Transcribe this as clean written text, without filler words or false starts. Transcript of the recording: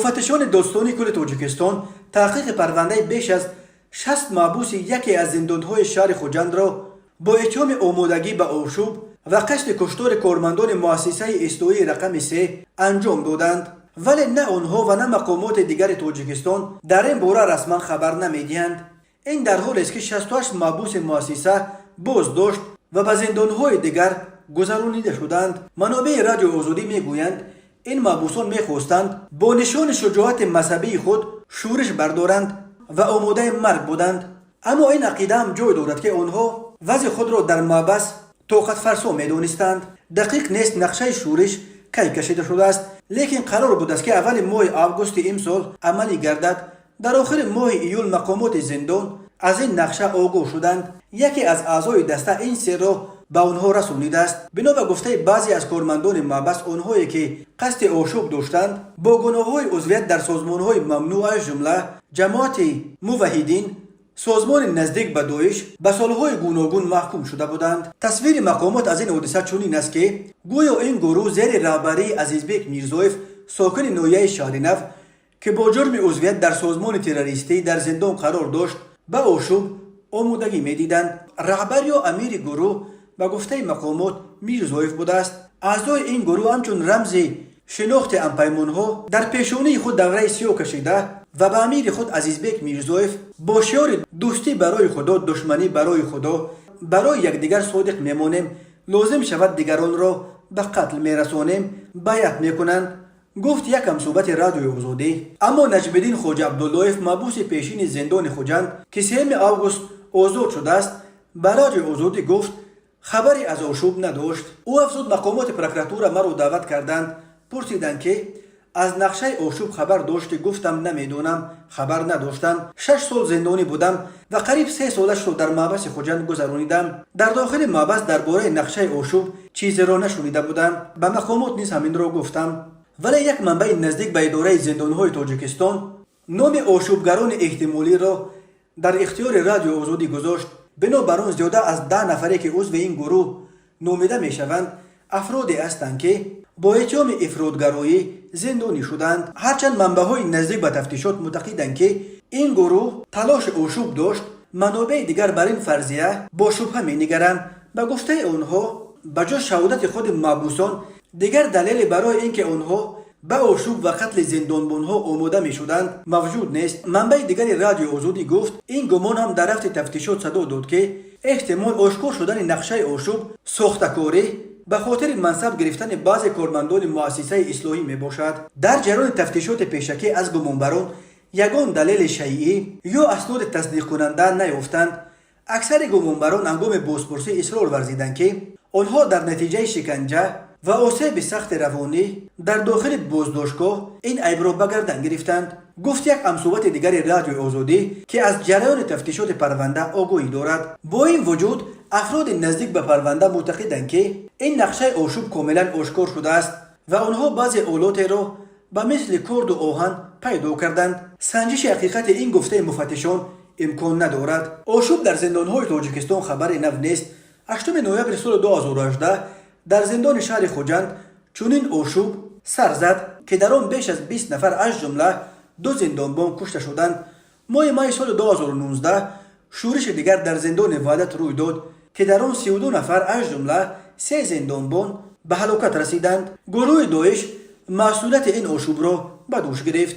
مفتشان داستانی کل تاجیکستان تحقیق پرونده بیش از 60 محبوس یکی از زندانهای شهر خوجند را با اتهام آمادگی به آشوب و قصد کشتار کارمندان مؤسسه اصلاحی رقم 3 انجام دادند، ولی نه آنها و نه مقامات دیگر تاجیکستان در این باره رسما خبر نمیدهند. این در حالی است که 68 محبوس مؤسسه بازداشت و به زندانهای دیگر گذرانیده شدند. منابع رادیو آزادی میگویند این محبوسان میخواستند با نشان شجاعت مذهبی خود شورش بردارند و آماده مرگ بودند، اما این عقیده هم جای دارد که آنها وضع خود را در محبس طاقت فرسا میدانستند. دقیق نیست نقشه شورش کی کشیده شده است، لیکن قرار بود است که اول ماه آگوست امسال عملی گردد. در آخر ماه ایول مقامات زندان از این نقشه آگاه شدند. یکی از اعضای دسته این سر را به آنها رسانیده است. بنا به گفته بعضی از کارمندان محبس، آنهایی که قصد آشوب داشتند با گناه‌های عضویت در سازمان‌های ممنوع از جمله جماعت موحدین، سازمان نزدیک به داعش، به سالهای گوناگون محکوم شده بودند. تصویر مقامات از این حادثه چنین است که گویا این گروه زیر رهبری عزیزبک میرزایف، ساکن ناحیه شهرنو که با جرم عضویت در سازمان تروریستی در زندان قرار داشت، به آشوب آمادگی می‌دیدند. رهبر یا امیر گروه به گفته مقامات میرزایف بوده است. اعضای این گروه همچون رمز شناخت همپیمان‌ها در پیشانی خود دوره سیاه کشیده و به امیر خود عزیزبک میرزایف با شعار دوستی برای خدا، دشمنی برای خدا، برای یکدیگر صادق میمانیم، لازم شود دیگران را به قتل میرسانیم، بیعت میکنند، گفت یک همصحبت رادیو آزادی. اما نجم‌الدین خواجه عبداللهیف، محبوس پیشین زندان خوجند که 3 آگوست آزاد شده است، به رادیو آزادی گفت خبری از آشوب نداشت. او افزود مقامات پروکراتور مرا دعوت کردند، پرسیدند که از نقشه آشوب خبر داشتی؟ گفتم نمیدونم، خبر نداشتم. 6 سال زندانی بودم و قریب 3 سالش رو در محبس خوجند گذرانیدم. در داخل محبس درباره نقشه آشوب چیزی را نشنیده بودم. به مقامات نیز همین را گفتم. ولی یک منبع نزدیک به اداره زندانهای تاجیکستان نام آشوبگران احتمالی را در اختیار رادیو آزادی گذاشت. بنابر آن زیاده از 10 نفری که عضو این گروه نامیده میشوند افرادی هستند که با اتهام افراطگرایی زندانی شدند. هرچند منبع‌های نزدیک به تفتیشات معتقدند که این گروه تلاش آشوب داشت، منابع دیگر بر این فرضیه با شبهه می‌نگرند. به گفته آنها به جز شهادت خود محبوسان دیگر دلیلی برای اینکه آنها به آشوب و قتل زندانبانها آماده می‌شدند موجود نیست. منبع دیگری رادیو آزادی گفت این گمان هم در رفت تفتیشات صدا داد که احتمال آشکار شدن نقشه آشوب ساخته‌کاری به خاطر منصب گرفتن بعضی کارمندان مؤسسه اصلاحی می باشد. در جریان تفتیشات پیشکی از گمانبران یگان دلیل شیعی یا اسناد تصدیق کننده نیافتند. اکثر گمانبران هنگام بازپرسی اصرار ورزیدند که آنها در نتیجه شکنجه و آسیب سخت روانی در داخل بازداشتگاه این عیب را به گردن گرفتند. گفت یک همصحبت دیگر رادیو آزادی که از جریان تفتیشات پرونده آگاهی دارد. با این وجود افراد نزدیک به پرونده معتقدند که این نقشه آشوب کاملا آشکار شده است و آنها بعضی آلات را به مثل کرد و آهن پیدا کردند. سنجش حقیقت این گفته مفتشان امکان ندارد. آشوب در زندانهای تاجیکستان خبری نو نیست. 8 نوامبر سال 2018 در زندان شهر خوجند چنین آشوب سر زد که در آن بیش از 20 نفر از جمله 2 زندانبان کشته شدند. ماه سال 2019 شورش دیگر در زندان وحدت روی داد که در آن 32 نفر از جمله 3 زندانبان به هلاکت رسیدند. گروه داعش مسئولیت این آشوب را به دوش گرفت.